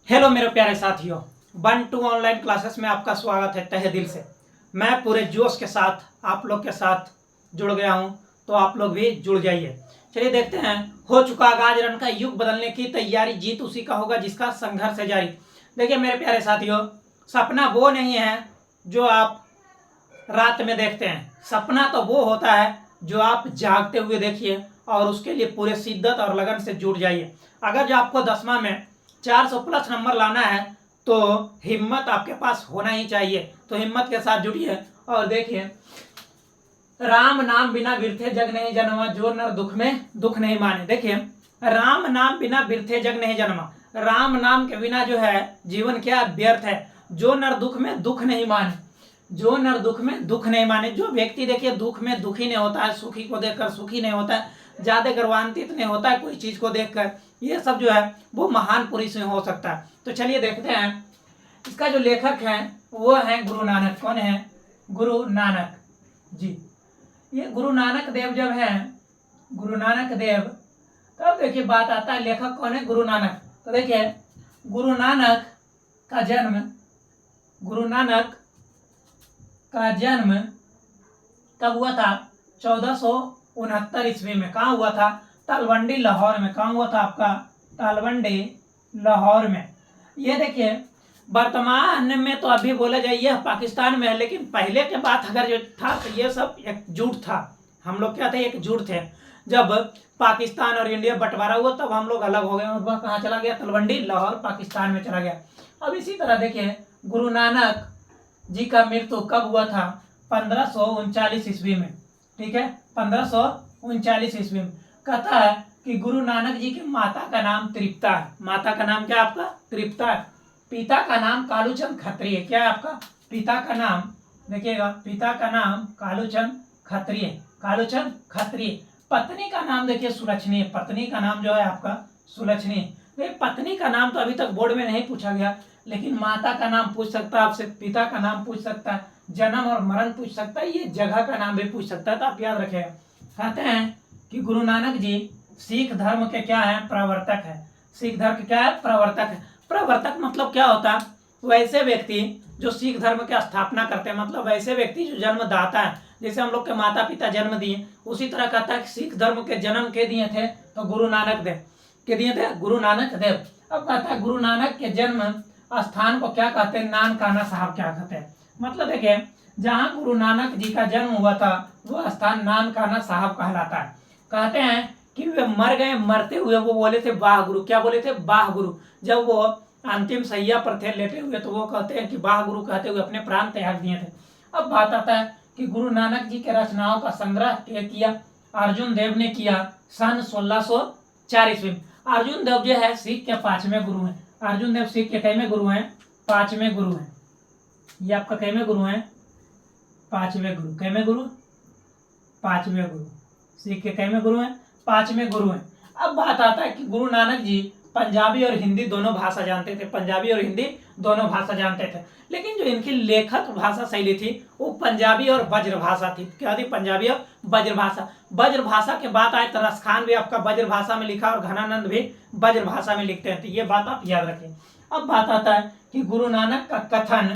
Hello मेरे प्यारे साथियों, 1-2 ऑनलाइन क्लासेस में आपका स्वागत है तहे दिल से। मैं पूरे जोश के साथ आप लोग के साथ जुड़ गया हूं, तो आप लोग भी जुड़ जाइए। चलिए देखते हैं, हो चुका आगाज रन का युग बदलने की तैयारी, जीत उसी का होगा जिसका संघर्ष है जारी। देखिए मेरे प्यारे साथियों, सपना वो नहीं है जो आप रात में देखते हैं, सपना तो वो होता है जो आप जागते हुए देखिए और उसके लिए पूरे शिद्दत और लगन से जुट जाइए। अगर जो आपको 10वां में 400 प्लस नंबर लाना है तो हिम्मत आपके पास होना ही चाहिए। तो हिम्मत के साथ जुटिए और देखिए, राम नाम बिना बिरथे जग नहीं जन्मा, जो नर दुख में दुख नहीं माने। देखिए, राम नाम बिना बिरथे जग नहीं जन्मा, राम नाम के बिना जो है जीवन क्या व्यर्थ है। जो नर दुख में दुख नहीं माने, जो नर दुख में दुख नहीं माने। जो व्यक्ति देखिए दुख में दुखी नहीं होता है, सुखी को देखकर सुखी नहीं होता है, ज्यादा गर्वान्वित नहीं होता है कोई चीज को देखकर, ये सब जो है वो महान पुरुष में हो सकता है। तो चलिए देखते हैं, इसका जो लेखक है वो है गुरु नानक। कौन है? गुरु नानक जी। ये गुरु नानक देव जब है, गुरु नानक देव, तब देखिए बात आता है लेखक कौन है? गुरु नानक। तो देखिए, गुरु नानक का जन्म, गुरु नानक का जन्म कब हुआ था? 1469 ईस्वी में। कहाँ हुआ था? तलवंडी लाहौर में। कहाँ हुआ था आपका? तलवंडी लाहौर में। ये देखिए, वर्तमान में तो अभी बोला जाए यह पाकिस्तान में है, लेकिन पहले के बात अगर जो था तो ये सब एकजुट था। हम लोग क्या थे? एकजुट थे। जब पाकिस्तान और इंडिया बंटवारा हुआ तब हम लोग अलग हो गए और वह कहाँ चला गया? तलवंडी लाहौर पाकिस्तान में चला गया। अब इसी तरह देखिए, गुरु नानक जी का मृत्यु कब हुआ था? 1539 ईस्वी में। ठीक है, 1539 ईस्वी में। कहता है कि गुरु नानक जी की माता का नाम तृप्ता है। माता का नाम क्या आपका? तृप्ता है। पिता का नाम कालूचंद खत्रिय। क्या है आपका? पिता का नाम, देखिएगा, पिता का नाम कालूचंद खत्रिय, कालूचंद खत्रिय। पत्नी का नाम देखिए सुलक्षणी। पत्नी का नाम जो है आपका सुलक्षणी। पत्नी का नाम तो अभी तक बोर्ड में नहीं पूछा गया, लेकिन माता का नाम पूछ सकता है आपसे, पिता का नाम पूछ सकता है, जन्म और मरण पूछ सकता है, ये जगह का नाम भी पूछ सकता है। तो आप याद रखेगा। कहते हैं कि गुरु नानक जी सिख धर्म के क्या है? प्रवर्तक है। सिख धर्म के क्या है? प्रवर्तक है। प्रवर्तक मतलब क्या होता है? वैसे व्यक्ति जो सिख धर्म की स्थापना करते हैं, मतलब वैसे व्यक्ति जो जन्मदाता है। जैसे हम लोग के माता पिता जन्म दिए, उसी तरह कहता है कि सिख धर्म के जन्म के दिए थे तो गुरु नानक देव के दिए थे, गुरु नानक देव। अब कहता है गुरु नानक के जन्म स्थान को क्या कहते हैं? नानकाना साहब क्या कहते हैं? मतलब देखिए, जहाँ गुरु नानक जी का जन्म हुआ था वो स्थान नानकाना साहब कहलाता है। कहते हैं कि वे मर गए, मरते हुए वो बोले थे वाह गुरु। क्या बोले थे? वाह गुरु। जब वो अंतिम सैया पर थे लेटे हुए तो वो कहते हैं कि वाह गुरु कहते हुए अपने प्राण त्याग दिए थे। अब बात आता है कि गुरु नानक जी के रचनाओं का संग्रह किया अर्जुन देव ने किया सन 1604 ईस्वी में। अर्जुन देव जो है सिख के 5वें गुरु हैं। अर्जुन देव सिख के कैमे गुरु हैं? 5वें गुरु हैं। ये आपका कैमे गुरु हैं? 5वें गुरु। कैमे गुरु? 5वें गुरु। सिख के कैमे गुरु हैं? 5वें गुरु हैं। अब बात आता है कि गुरु नानक जी पंजाबी और हिंदी दोनों भाषा जानते थे। पंजाबी और हिंदी दोनों भाषा जानते थे, लेकिन जो इनकी लेखक भाषा शैली थी वो पंजाबी और ब्रज भाषा थी। क्या थी? पंजाबी और ब्रज भाषा। ब्रज भाषा के बात आए तो रसखान भी आपका ब्रज भाषा में लिखा और घनानंद भी ब्रज भाषा में लिखते हैं। तो ये बात आप याद रखें। अब बात आता है कि गुरु नानक का कथन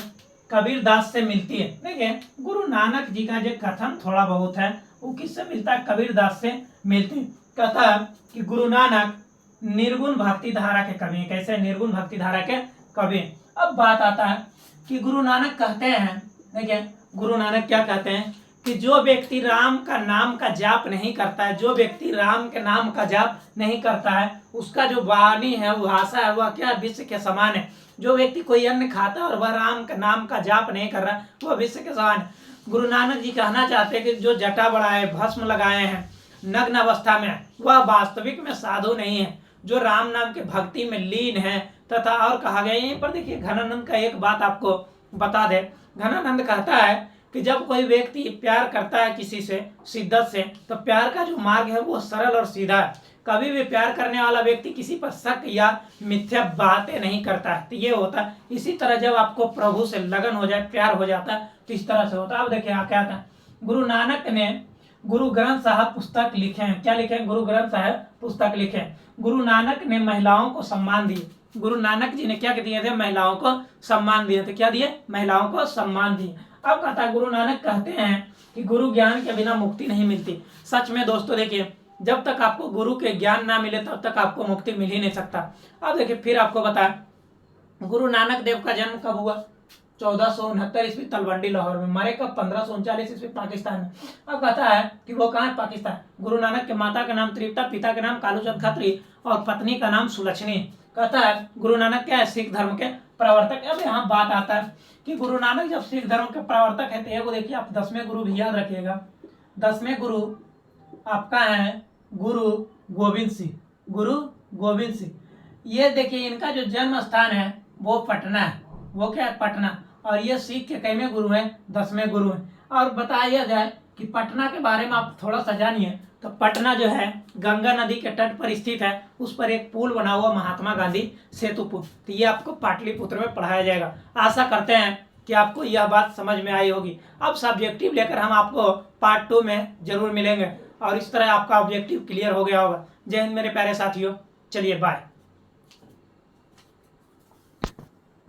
कबीर दास से मिलती है। देखिए, गुरु नानक जी का जो कथन थोड़ा बहुत है वो किससे मिलता है? कबीर दास से मिलती है। कहता है कि गुरु नानक निर्गुण भक्ति धारा के कवि। कैसे? निर्गुण भक्ति धारा के कवि। अब बात आता है कि गुरु नानक कहते हैं, देखिए गुरु नानक क्या कहते हैं कि जो व्यक्ति राम का नाम का जाप नहीं करता है, जो व्यक्ति राम के नाम का जाप नहीं करता है, उसका जो वाणी है, वो भाषा है, वह क्या? विश्व के समान है। जो व्यक्ति कोई अन्न खाता है और वह राम के नाम का जाप नहीं कर रहा, वह विश्व के समान है। गुरु नानक जी कहना चाहते हैं कि जो जटा बढ़ाए, भस्म लगाए हैं, नग्न अवस्था में, वह वास्तविक में साधु नहीं है, जो राम नाम के भक्ति में लीन है। तथा और कहा गया, यहीं पर देखिए घनानंद का एक बात आपको बता दे। घनानंद कहता है कि जब कोई व्यक्ति प्यार करता है किसी से शिद्दत से, तो प्यार का जो मार्ग है वो सरल और सीधा है। कभी भी प्यार करने वाला व्यक्ति किसी पर शक या मिथ्या बातें नहीं करता है। तो ये होता है। इसी तरह जब आपको प्रभु से लगन हो जाए, प्यार हो जाता है, तो इस तरह से होता है। अब देखिए क्या था, गुरु नानक ने गुरु ग्रंथ साहब पुस्तक लिखे हैं। क्या लिखे हैं? गुरु ग्रंथ साहब पुस्तक लिखे हैं। गुरु नानक ने महिलाओं को सम्मान दिए। गुरु नानक जी ने क्या दिए थे, महिलाओं को सम्मान दिए थे। क्या दिए, महिलाओं को सम्मान दिए। अब कहता है गुरु नानक कहते हैं कि गुरु ज्ञान के बिना मुक्ति नहीं मिलती। सच में दोस्तों देखिए, जब तक आपको गुरु के ज्ञान ना मिले तब तक आपको मुक्ति मिल ही नहीं सकता। अब देखिए फिर आपको बताया गुरु नानक देव का जन्म कब हुआ, 1469 ईस्वी तलवंडी लाहौर में। मरे कब, 1539 ईस्वी पाकिस्तान में। अब कहता है कि वो कहाँ है, पाकिस्तान। गुरु नानक के माता का नाम त्रिपता, पिता का नाम कालूचंद खत्री और पत्नी का नाम सुलक्षणी। कहता है गुरु नानक क्या है, सिख धर्म के प्रवर्तक। अब यहाँ बात आता है कि गुरु नानक जब सिख धर्म के प्रवर्तक है तो ये देखिए आप 10वें गुरु भी याद रखिएगा। 10वें गुरु आपका है गुरु गोविंद सिंह। गुरु गोविंद सिंह, ये देखिए इनका जो जन्म स्थान है वो पटना है। वो क्या है, पटना। और ये सिख के कितने गुरु हैं, 10वें गुरु हैं। और बताया जाए कि पटना के बारे में आप थोड़ा सा जानिए तो पटना जो है गंगा नदी के तट पर स्थित है। उस पर एक पुल बना हुआ, महात्मा गांधी सेतु पुल। तो ये आपको पाटलिपुत्र में पढ़ाया जाएगा। आशा करते हैं कि आपको यह बात समझ में आई होगी। अब सब्जेक्टिव लेकर हम आपको पार्ट 2 में जरूर मिलेंगे और इस तरह आपका ऑब्जेक्टिव क्लियर हो गया होगा। जय हिंद मेरे प्यारे साथियों, चलिए बाय।